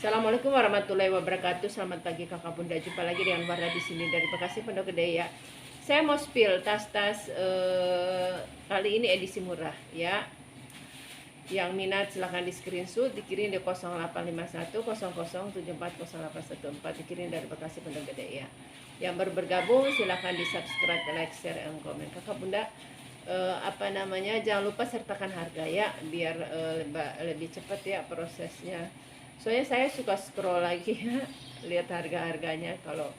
Assalamualaikum warahmatullahi wabarakatuh. Selamat pagi kakak bunda. Jumpa lagi dengan Wardah di sini dari Bekasi Pondok Gede ya. Saya mau spill tas-tas kali ini edisi murah ya. Yang minat silahkan di screenshot, dikirim di 0851 0074 0814, dikirim dari Bekasi Pondok Gede ya. Yang baru bergabung silahkan di subscribe, like, share, dan komen. Kakak bunda jangan lupa sertakan harga ya, biar lebih cepat ya prosesnya. Soalnya saya suka scroll lagi ya, lihat harga-harganya. Kalau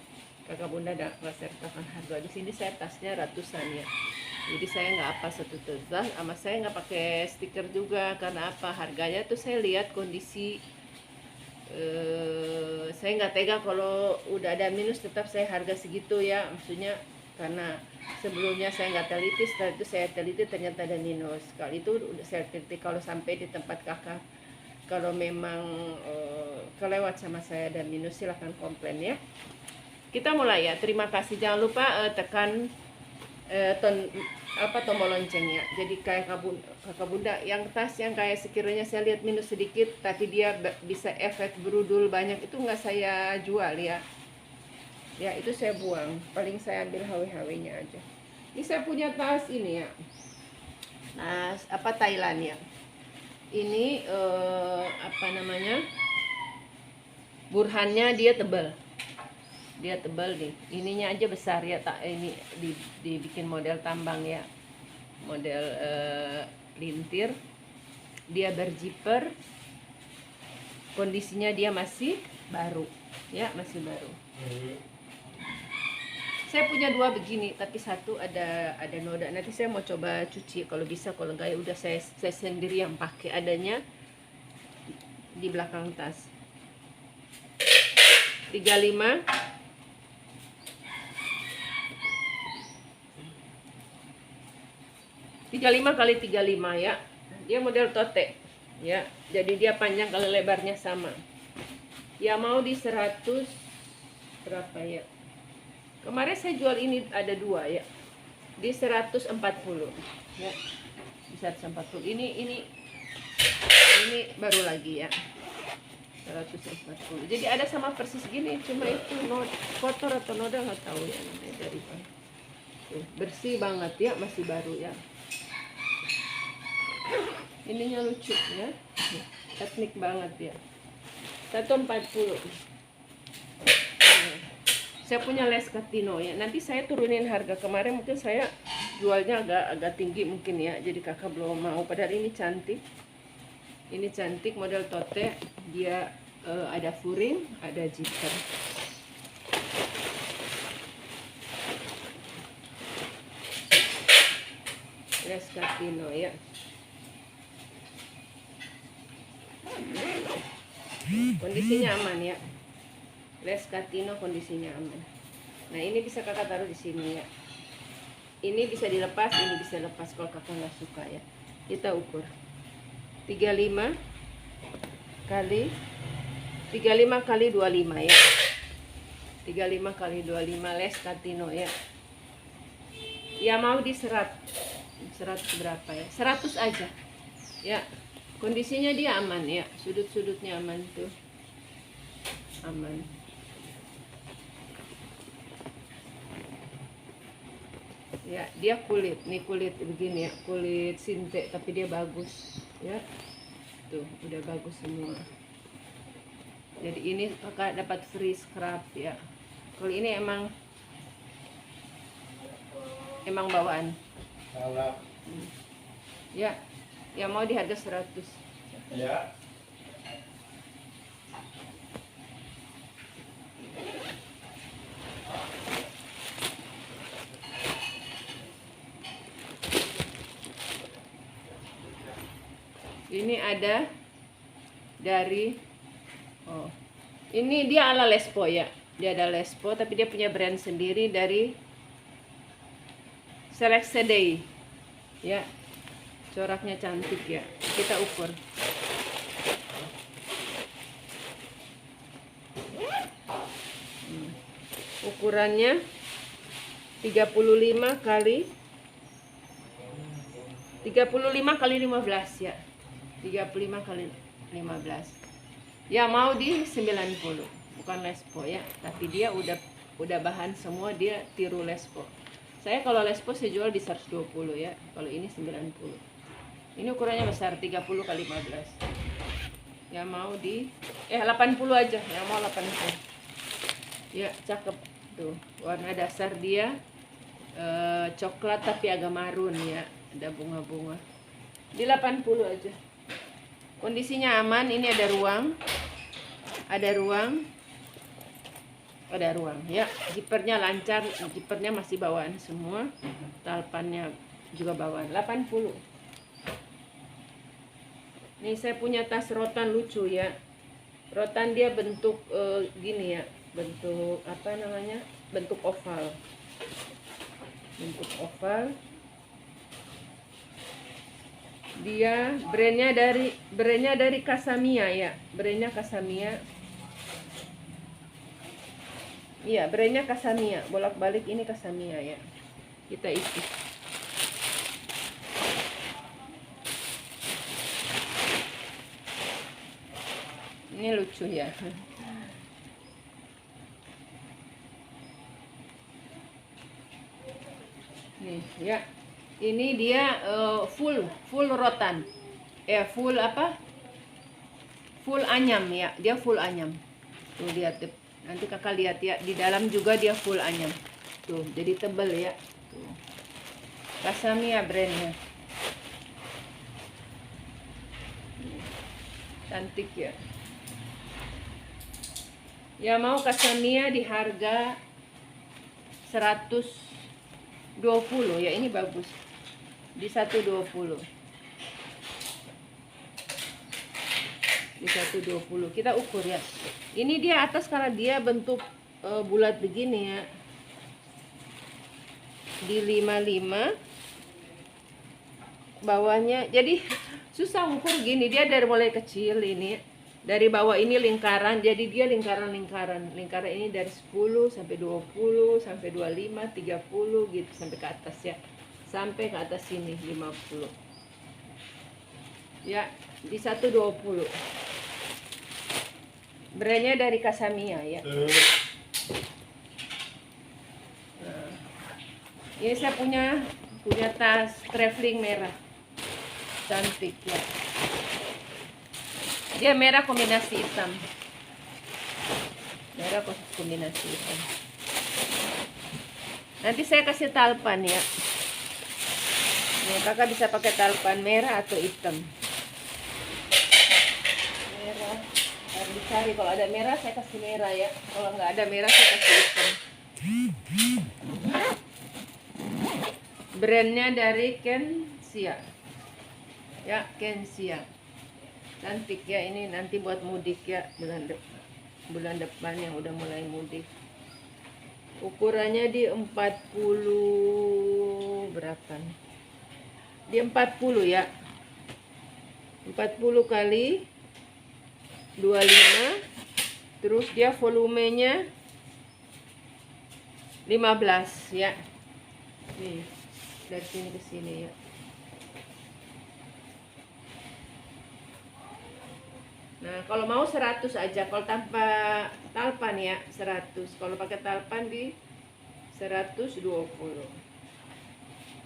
kakak bunda ada sertakan harga di sini, saya tasnya ratusan ya. Jadi saya nggak apa satu tas, sama saya nggak pakai stiker juga. Karena apa? Harganya tuh saya lihat kondisi. Saya nggak tega kalau udah ada minus tetap saya harga segitu ya. Maksudnya karena sebelumnya saya nggak teliti, setelah itu saya teliti ternyata ada minus. Kalau itu udah saya teliti, kalau sampai di tempat kakak kalau memang kelewat sama saya dan minus, silahkan komplain ya. Kita mulai ya. Terima kasih. Jangan lupa tekan tombol loncengnya. Jadi kayak kakak bunda yang tas yang kayak sekiranya saya lihat minus sedikit tapi dia bisa efek berudul banyak, itu nggak saya jual ya. Ya itu saya buang. Paling saya ambil HW-HW-nya aja. Ini saya punya tas ini ya. Nah, Thailand ya. Ini burhannya dia tebal nih, ininya aja besar ya. Ini dibikin model tambang ya, model lintir. Dia berjiper, kondisinya dia masih baru ya, masih baru. Saya punya dua begini, tapi satu ada noda. Nanti saya mau coba cuci kalau bisa, kalau enggak ya udah saya sendiri yang pakai. Adanya di belakang tas. 35 kali 35 ya. Dia model tote ya. Jadi dia panjang kalau lebarnya sama. Ya mau di 100 berapa ya? Kemarin saya jual ini ada dua ya, di 140 ya, di 140. Ini baru lagi ya, 140. Jadi ada sama persis gini, cuma itu kotor atau noda nggak tahu ya namanya dari mana. Bersih banget ya, masih baru ya. Ininya lucu ya, etnik banget ya. 140. Saya punya Les Catino ya. Nanti saya turunin harga. Kemarin mungkin saya jualnya agak tinggi mungkin ya. Jadi kakak belum mau. Padahal ini cantik. Ini cantik model tote. Dia ada furing, ada zipper. Les Catino ya. Kondisinya aman ya. Les Catino kondisinya aman. Nah ini bisa kakak taruh di sini ya. Ini bisa dilepas, ini bisa lepas kalau kakak nggak suka ya. Kita ukur 35 kali 25 ya. 35 kali 25 Les Catino ya. Ya mau di 100 berapa ya? 100 aja. Ya. Kondisinya dia aman ya. Sudut-sudutnya aman tuh. Aman. Ya, dia kulit begini ya, kulit sinte tapi dia bagus ya. Tuh, udah bagus semua. Jadi ini kakak dapat free scrub ya. Kalau ini emang bawaan. Ya. Ya mau di harga 100. Ya. Ini ada dari ini dia ala Lespo ya. Dia ada Lespo tapi dia punya brand sendiri dari Selected ya. Coraknya cantik ya. Kita ukur. Ukurannya 35 kali 15 ya. 35 kali 15. Ya mau di 90, bukan Lespo ya, tapi dia udah bahan semua, dia tiru Lespo. Saya kalau Lespo saya jual di 120 ya, kalau ini 90. Ini ukurannya besar, 30 kali 15. Ya mau di 80 aja, yang mau 80. Ya cakep tuh, warna dasar dia coklat tapi agak marun ya, ada bunga-bunga. Di 80 aja. Kondisinya aman, ini ada ruang ya, zippernya lancar, zippernya masih bawaan semua, talpannya juga bawaan. 80. Nih saya punya tas rotan lucu ya, rotan dia bentuk gini ya, bentuk apa namanya, bentuk oval, dia brandnya dari Casamia ya, brandnya Casamia. Iya, brandnya Casamia, bolak-balik ini Casamia ya. Kita isi. Ini lucu ya. Nih ya. Ini dia full rotan. Full apa? Full anyam ya. Dia full anyam. Tuh lihat, nanti kakak lihat ya, di dalam juga dia full anyam. Tuh, jadi tebel ya. Tuh. Casamia brandnya. Cantik ya. Ya mau Casamia di harga 120 ya, ini bagus. Di 120. Di 120 kita ukur ya. Ini dia atas karena dia bentuk bulat begini ya. Di 55. Bawahnya jadi susah ukur gini, dia dari mulai kecil ini. Dari bawah ini lingkaran, jadi dia lingkaran ini dari 10 sampai 20 sampai 25 30 gitu sampai ke atas ya, sampai ke atas sini 50 ya, di 120. Brandnya dari Casamia ya. Nah, ini saya punya tas traveling merah, cantik ya. Dia merah kombinasi hitam. Merah kombinasi hitam. Nanti saya kasih talpan ya. Nih, kakak bisa pakai talpan merah atau hitam. Merah. Harus dicari, kalau ada merah saya kasih merah ya. Kalau nggak ada merah saya kasih hitam. Brandnya dari Kensia. Ya, Kensia. Cantik ya, ini nanti buat mudik ya, bulan depan yang udah mulai mudik. Ukurannya di 40 berapa nih? Di 40 ya. 40 kali 25. Terus dia volumenya 15 ya. Nih, dari sini ke sini ya. Nah, kalau mau 100 aja, kalau tanpa talpan ya 100. Kalau pakai talpan di 120.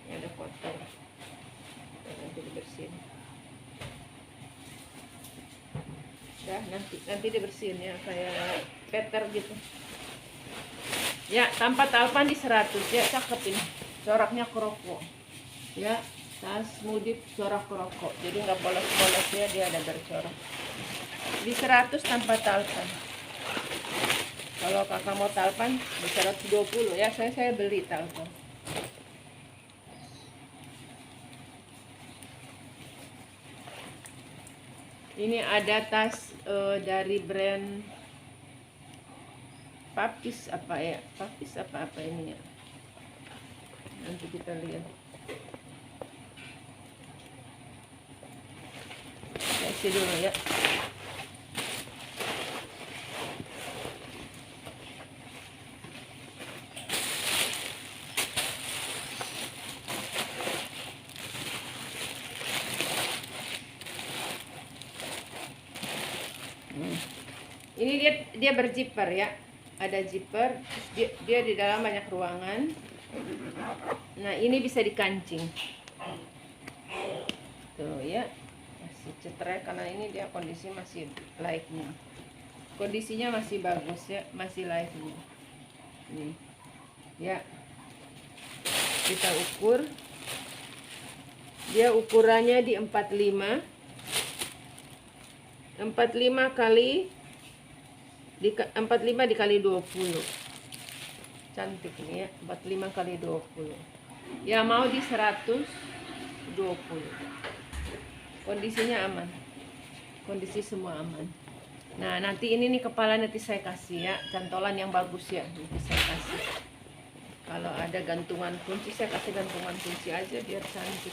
Ini ada kotor. Nanti dibersihin. Ya, nanti dibersihin ya, kayak peter gitu. Ya, tanpa talpan di 100 ya, cakep ini. Coraknya kroko. Ya, tas mudik corak kroko. Jadi nggak bolos-bolos ya, dia ada bercorak. Di 100 tanpa talpan. Kalau kakak mau talpan di 120 ya, saya beli talpan. Ini ada tas dari brand Papis apa ya, Papis apa ini ya, nanti kita lihat. Saya isi dulu ya. Ini dia berzipper ya, ada zipper, terus dia di dalam banyak ruangan. Nah ini bisa dikancing tuh ya, masih cetrek karena ini dia kondisi masih live nih, kondisinya masih bagus ya, masih live nih ya. Kita ukur, dia ukurannya di 45 kali 45 dikali 20, cantik nih ya, 45 kali 20 ya, mau di 120. Kondisinya aman, kondisi semua aman. Nah nanti ini nih kepala nanti saya kasih ya, cantolan yang bagus ya, nanti saya kasih. Kalau ada gantungan kunci saya kasih gantungan kunci aja biar cantik.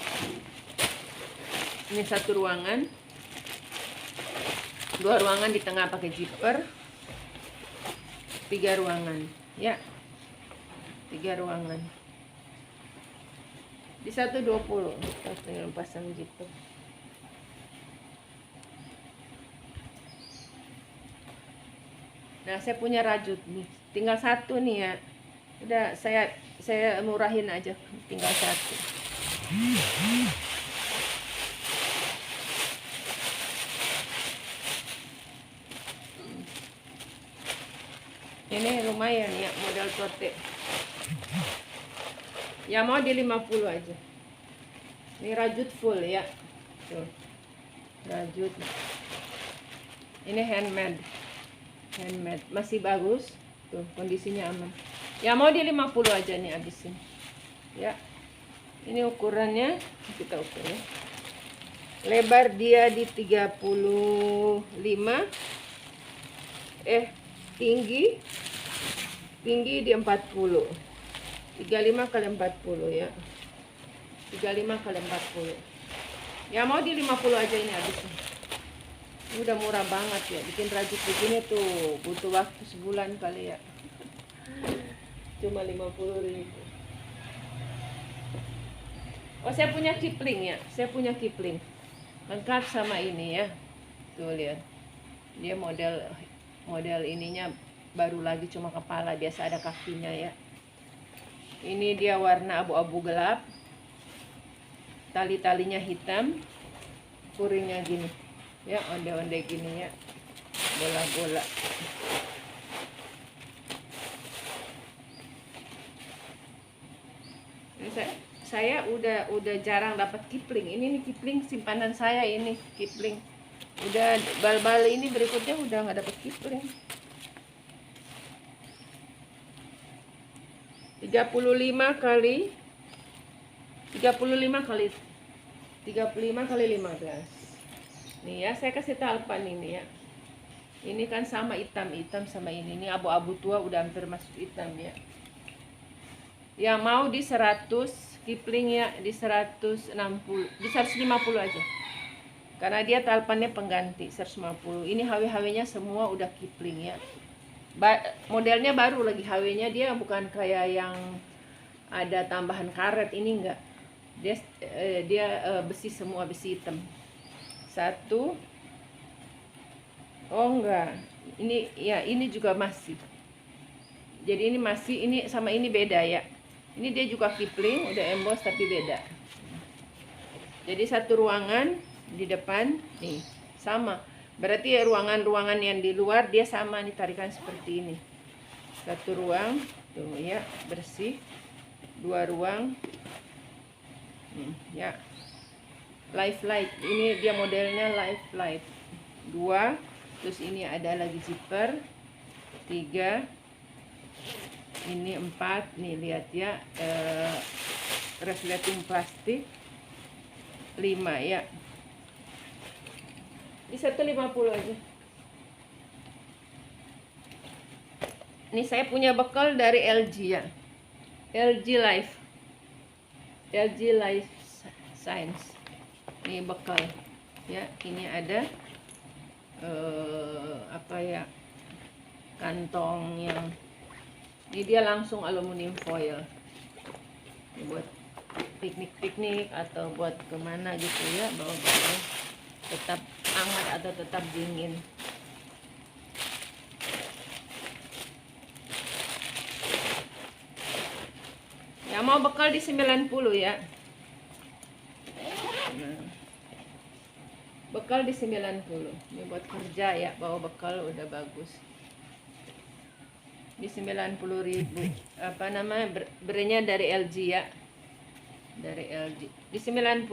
Ini satu ruangan, 2 ruangan di tengah pakai zipper, 3 ruangan ya, 3 ruangan di 120. Kita tinggal pasang zipper. Nah saya punya rajut nih, tinggal 1 nih ya, udah saya murahin aja, tinggal 1. Ini lumayan ya, model tote ya, mau di 50 aja. Ini rajut full ya, tuh rajut. Ini handmade, masih bagus tuh, kondisinya aman ya, mau di 50 aja nih abisin ya. Ini ukurannya kita ukur ya, lebar dia di 35, tinggi di 40, 35 kali 40 ya, 35 kali 40 ya, mau di 50 aja ini habisnya. Ini udah murah banget ya, bikin rajut begini tuh butuh waktu sebulan kali ya, cuma 50.000. Oh saya punya kipling ya, saya punya kipling lengkap sama ini ya, tuh lihat dia model ininya baru lagi, cuma kepala, biasa ada kakinya ya. Ini dia warna abu-abu gelap, tali-talinya hitam, kuringnya gini ya, onde-onde gini ya, bola-bola. Ini saya udah jarang dapat kipling. Ini nih kipling simpanan saya, ini kipling. Udah bal-bal ini berikutnya udah nggak dapat kipling. 35 kali 15. Nih ya, saya kasih talpan ini ya. Ini kan sama hitam sama ini abu-abu tua udah hampir masuk hitam ya. Ya mau di 100 kipling ya, di 160, di 150 aja. Karena dia talpannya pengganti 150. Ini HW-HW-nya semua udah kipling ya. Modelnya baru lagi, HW-nya dia bukan kayak yang ada tambahan karet, ini enggak. Dia besi semua, besi hitam. 1. Oh enggak. Ini ya, ini juga masih. Jadi ini masih, ini sama ini beda ya. Ini dia juga kipling, udah emboss tapi beda. Jadi satu ruangan di depan nih sama. Berarti ya ruangan-ruangan yang di luar dia sama nih, tarikan seperti ini. Satu ruang tuh ya, bersih. 2 ruang ya, live light, ini dia modelnya live light. 2, terus ini ada lagi zipper. 3, ini 4 nih, lihat ya, resleting plastik. 5 ya, di 150 aja. Ini saya punya bekal dari LG ya, LG Life Science. Ini bekal ya, ini ada apa ya, kantong yang ini dia langsung aluminium foil. Ini buat piknik atau buat kemana gitu ya, bawa-bawa tetap hangat atau tetap dingin. mau bekal di 90 ya. Nah, bekal di 90. Ini buat kerja ya, bawa bekal udah bagus. Di 90.000. Apa namanya? Brandnya dari LG ya. Dari LG. Di 90.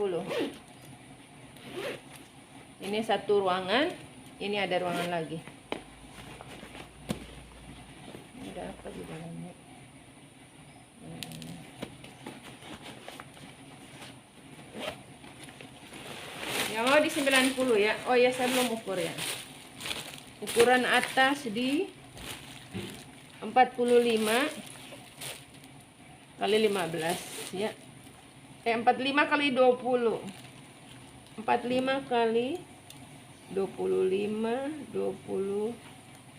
Ini satu ruangan, ini ada ruangan lagi. Ini ada apa di dalamnya? Yang mau di 90 ya. Oh ya, saya belum ukur ya. Ukuran atas di 45 kali 15 ya. 45 kali 20. 45 kali 25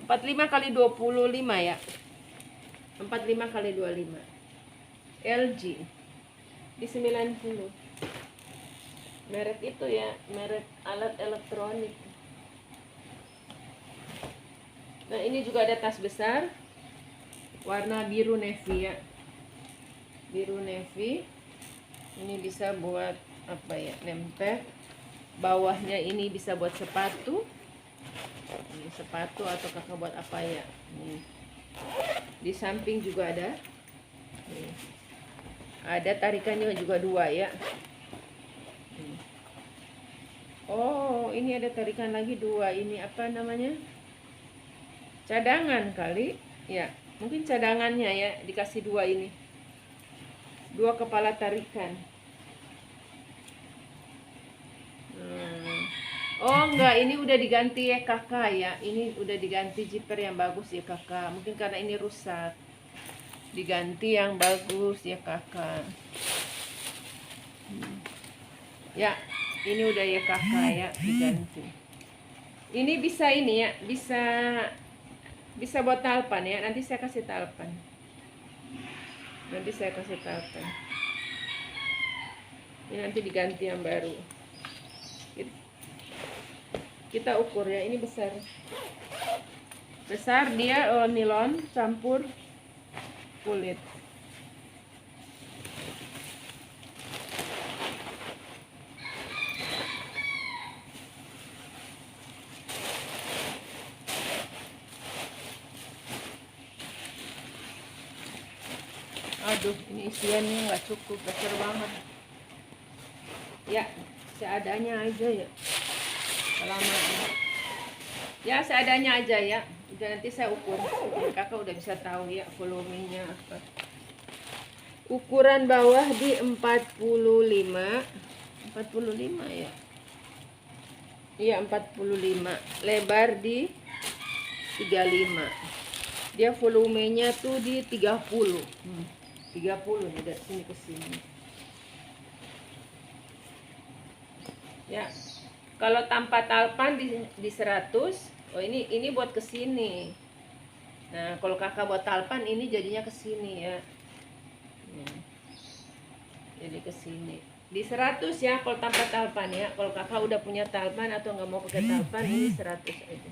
45 kali 25 ya. 45 kali 25. LG di 90. Merek itu ya, merek alat elektronik. Nah, ini juga ada tas besar warna biru navy ya. Biru navy. Ini bisa buat apa ya? Nempel. Bawahnya ini bisa buat sepatu. Ini sepatu atau kakak buat apa ya? Nih. Di samping juga ada. Nih. Ada tarikannya juga 2 ya. Oh, ini ada tarikan lagi 2. Ini apa namanya? Cadangan kali. Ya, mungkin cadangannya ya, dikasih 2 ini. 2 kepala tarikan. Oh enggak, ini udah diganti ya kakak ya. Ini udah diganti zipper yang bagus ya kakak. Mungkin karena ini rusak. Diganti yang bagus ya kakak. Ya, ini udah ya kakak ya, diganti. Ini bisa ini ya, bisa buat talpan ya. Nanti saya kasih talpan. Ini nanti diganti yang baru. Kita ukur ya, ini besar. Besar dia nilon campur kulit. Aduh, ini isiannya nggak cukup, besar banget. Ya, seadanya aja ya. Selama ini. Ya, seadanya aja ya. Udah, nanti saya ukur. Kakak udah bisa tahu ya volumenya apa. Ukuran bawah di 45. 45 ya. Iya, 45. Lebar di 35. Dia volumenya tuh di 30. 30 nih, dari sini ke sini. Ya. Kalau tanpa talpan di 100. Oh, ini buat ke sini. Nah, kalau kakak buat talpan ini jadinya ke sini ya. Jadi ke sini. Di 100 ya kalau tanpa talpan ya. Kalau kakak udah punya talpan atau nggak mau pakai talpan, ini 100 aja.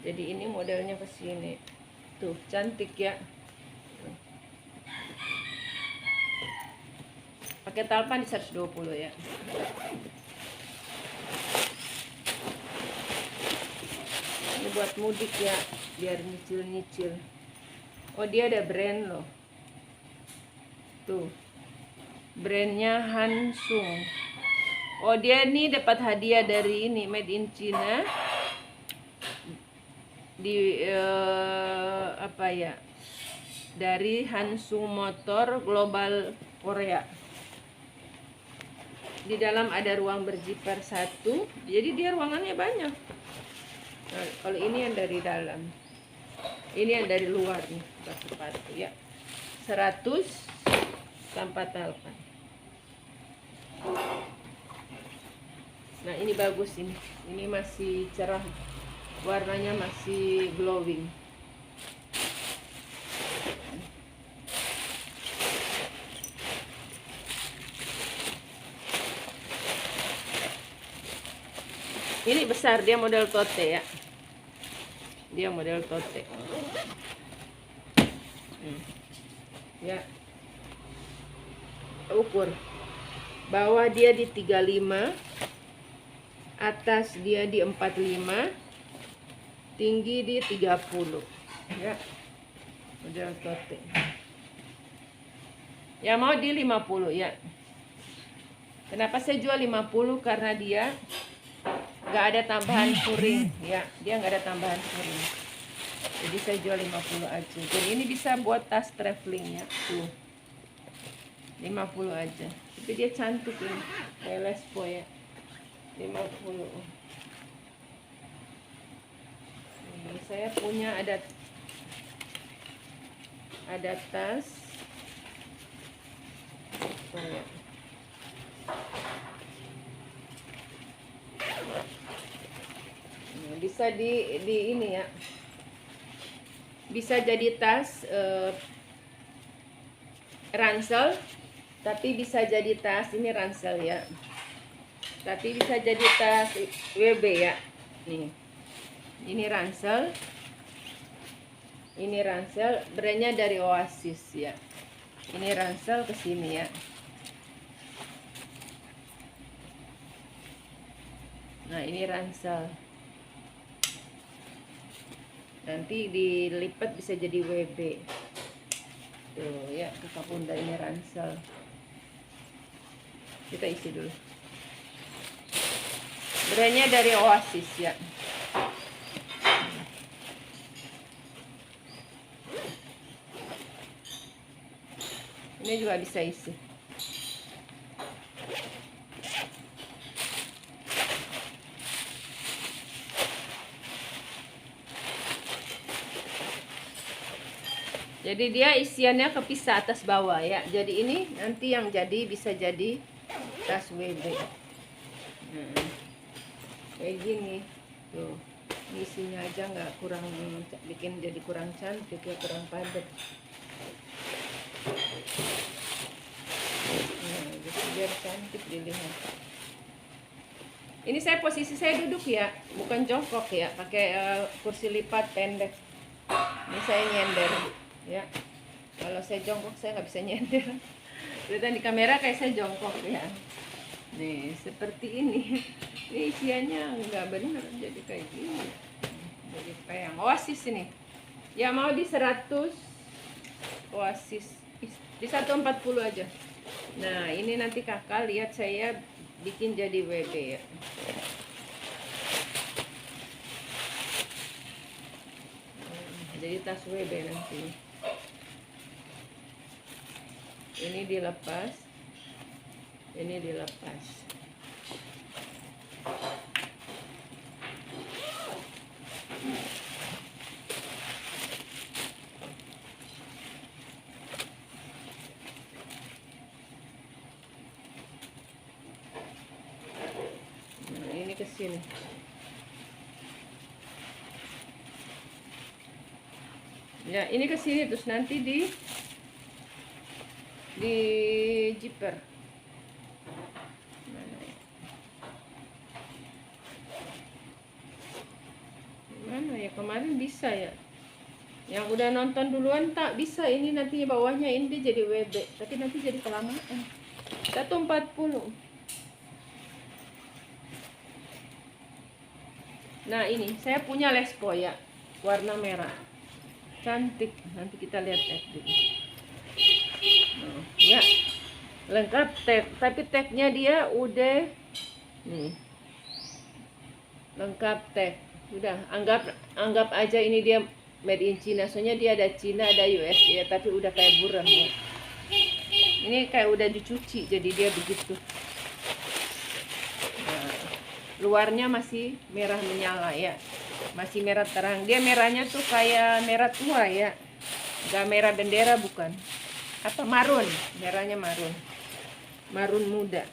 Jadi ini modelnya ke sini. Tuh, cantik ya. Pakai talpan di 120 ya. Ini buat mudik ya, biar nyicil-nyicil. Oh, dia ada brand loh. Tuh. Brandnya Hansung. Oh, dia nih dapat hadiah dari ini, made in China. Di apa ya? Dari Hansung Motor Global Korea. Di dalam ada ruang berzipper 1. Jadi dia ruangannya banyak. Nah, kalau ini yang dari dalam. Ini yang dari luar nih, sepatu ya. 100 tanpa talpan. Nah, ini bagus ini. Ini masih cerah. Warnanya masih glowing. Ini besar, dia model tote ya. Dia model tote. Ya. ukur. Bawah dia di 35, atas dia di 45, tinggi di 30. Ya. Udah tote. Ya mau di 50 ya. Kenapa saya jual 50? Karena dia nggak ada tambahan furing ya, dia nggak ada tambahan furing, jadi saya jual 50 aja. Jadi ini bisa buat tas traveling ya, tuh 50 aja, tapi dia cantik ini kayak lespo ya. 50. Ini saya punya ada tas oh, ya. Bisa di ini ya, bisa jadi tas ransel, tapi bisa jadi tas ini ransel ya, tapi bisa jadi tas WB ya. Nih, ini ransel, brandnya dari Oasis ya. Ini ransel ke sini ya. Nah ini ransel, nanti dilipat bisa jadi WB tuh ya. Kakak bunda ini ransel, kita isi dulu. Brandnya dari Oasis ya. Ini juga bisa isi. Jadi dia isiannya kepisah atas bawah ya. Jadi ini nanti yang jadi bisa jadi tas WB. Kayak gini tuh, isinya aja nggak kurang, bikin jadi kurang cantik ya, kurang padat. Nah, jadi biar cantik dilihat. Ini saya posisi saya duduk ya, bukan jongkok ya, pakai kursi lipat pendek. Ini saya nyender ya. Kalau saya jongkok saya nggak bisa nyender. Kelihatan di kamera kayak saya jongkok ya. Nih seperti ini. Ini isiannya nggak benar, jadi kayak gini. Jadi kayak yang Oasis ini. Ya mau di 100 Oasis, di 140 aja. Nah ini nanti kakak lihat saya bikin jadi WB ya. Jadi tas WB nanti. Ini dilepas, ini dilepas. Nah, ini ke sini. Ya, ini ke sini terus nanti di zipper. Mana ya? Mana ya, kemarin bisa ya. Yang udah nonton duluan tak bisa, ini nanti bawahnya ini jadi WB, tapi nanti jadi kelamaan. 140. Nah ini saya punya lespo ya, warna merah, cantik. Nanti kita lihat tag dulu. Ya lengkap tag, tapi tagnya dia udah nih lengkap tag. Udah anggap aja ini dia made in China, soalnya dia ada China ada US ya, tapi udah kayak buram ya. Ini kayak udah dicuci jadi dia begitu. Nah, luarnya masih merah menyala ya, masih merah terang. Dia merahnya tuh kayak merah tua ya, gak merah bendera, bukan. Apa marun, merahnya marun muda.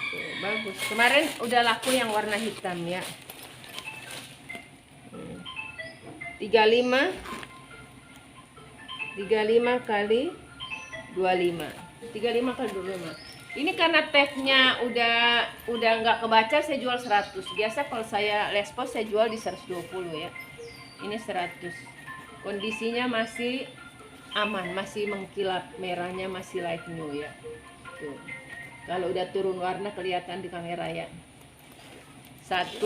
Tuh, bagus. Kemarin udah laku yang warna hitam ya. 35 kali 25. 35 kali 25. Ini karena tagnya udah nggak kebaca, saya jual 100. Biasa kalau saya lespos saya jual di 120 ya. Ini 100. Kondisinya masih aman, masih mengkilap, merahnya masih light new ya. Tuh. Kalau udah turun warna kelihatan di kamera ya. 1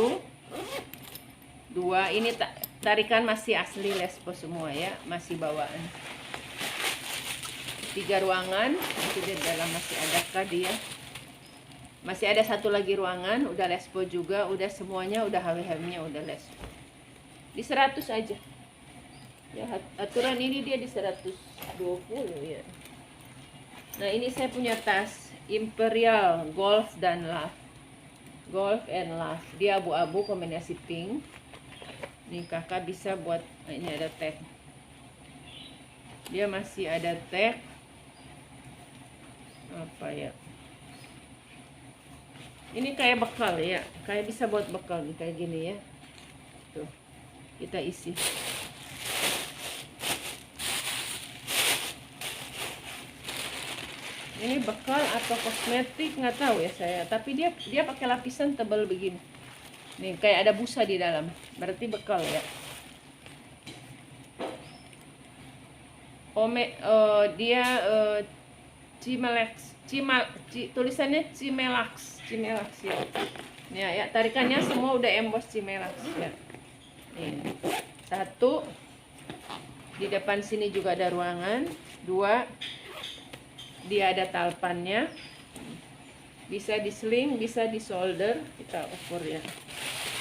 2, ini tarikan masih asli lespos semua ya, masih bawaan. 3 ruangan, itu di dalam masih ada dia. Masih ada 1 lagi ruangan, udah lespo juga, udah semuanya udah HW-nya udah lespo. Di 100 aja. Ya, aturan ini dia di 120 ya. Nah, ini saya punya tas Imperial Golf dan Love. Golf and Love. Dia abu-abu kombinasi pink. Nih kakak bisa buat, ini ada tag. Dia masih ada tag. Apa ya? Ini kayak bekal ya, kayak bisa buat bekal nih, kayak gini ya. Tuh, kita isi. Ini bekal atau kosmetik nggak tahu ya saya, tapi dia pakai lapisan tebal begini. Nih kayak ada busa di dalam, berarti bekal ya. Dia tulisannya Cimelax ya. Ya, tarikannya semua udah emboss Cimelax ya. Nih, 1 di depan sini juga ada ruangan. 2, dia ada talpannya, bisa diseling, bisa di solder, kita ukur ya.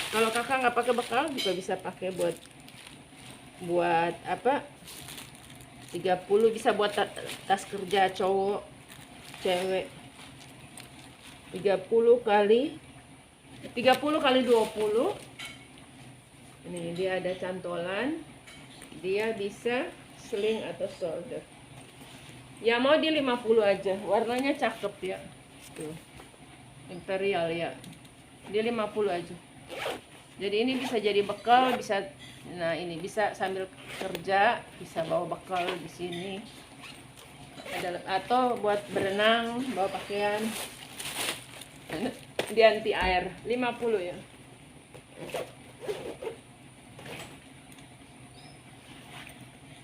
Kalau kakak nggak pakai bekal juga bisa pakai buat apa, 30, bisa buat tas kerja cowok cewek. 30 kali 20. Ini dia ada cantolan, dia bisa sling atau solder ya. Mau di 50 aja, warnanya cakep ya. Tuh, Imperial ya, di 50 aja. Jadi ini bisa jadi bekal, bisa, nah ini bisa sambil kerja, bisa bawa bekal di sini. Atau buat berenang, bawa pakaian, di anti air. 50 ya.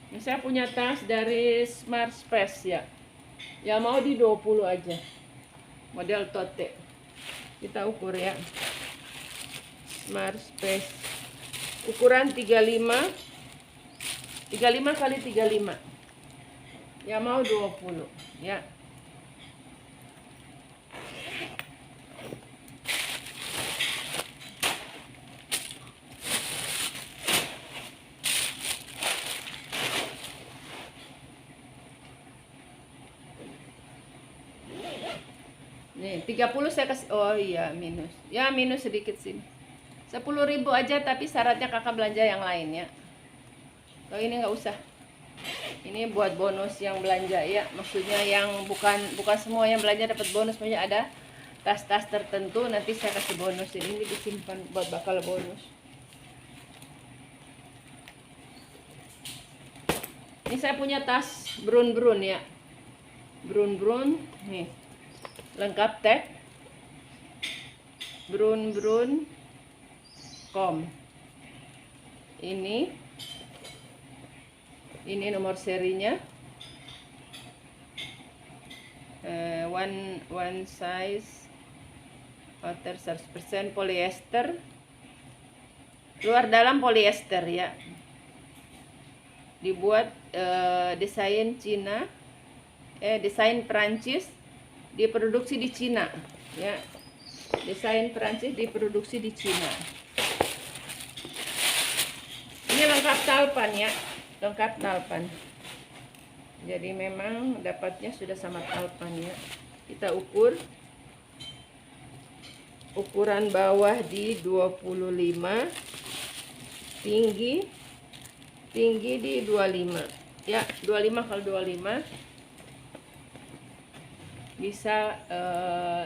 Ini saya punya tas dari Smart Space ya. Ya mau di 20 aja. Model tote. Kita ukur ya. Smart Space. Ukuran 35 kali 35. Ya mau 20 ya. Nih 30 saya kasih, oh iya minus. Ya minus sedikit sini. 10.000 aja, tapi syaratnya kakak belanja yang lain ya. Kalau ini nggak usah. Ini buat bonus yang belanja ya, maksudnya yang bukan semua yang belanja dapat bonus, maksudnya ada tas-tas tertentu nanti saya kasih bonus. Ini disimpan buat bakal bonus. Ini saya punya tas Brun ya. Brun nih. Lengkap tag. Brun com. Ini nomor serinya, one size, outer 100% polyester, luar dalam polyester ya. Dibuat desain Cina, desain Prancis, diproduksi di Cina ya. Desain Prancis diproduksi di Cina. Ini lengkap talpan ya. Lengkap talpan. Jadi memang dapatnya sudah sama talpan ya. Kita ukur. Ukuran bawah di 25. Tinggi di 25. Ya, 25 kali 25. Bisa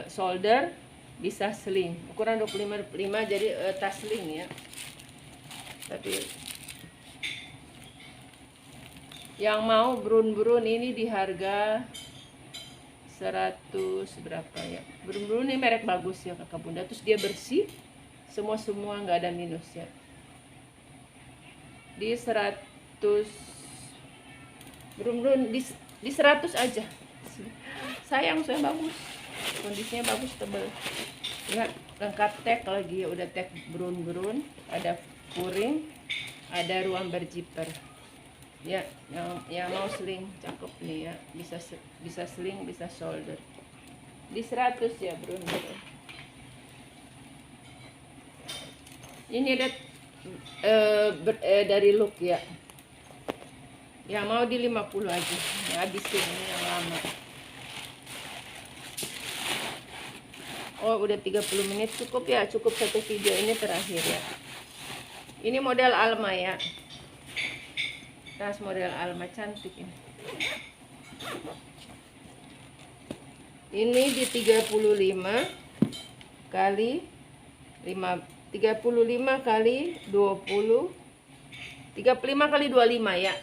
solder, bisa sling. Ukuran 25 jadi tas sling ya. Tapi yang mau Brun ini di harga 100 berapa ya, Brun ini merek bagus ya kakak bunda, terus dia bersih semua nggak ada minus ya. Di 100 Brun di 100 aja, sayang saya bagus, kondisinya bagus, tebal. Lihat lengkap tag lagi, udah tag Brun, ada puring, ada ruang berjiper ya. Yang mau sling cakep nih ya, bisa sling, bisa shoulder. Di 100 ya Brun. Ini ada dari look ya, yang mau di 50 aja ya, habisin ini yang lama. Oh udah 30 menit, cukup ya, cukup satu video ini terakhir ya. Ini model Alma ya, tas model Alma cantik ini. Ini di 35 kali 35 kali 20, 35 kali 25 ya,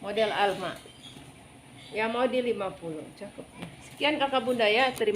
model Alma. Yang mau di 50, cakep. Sekian kakak bunda ya, terima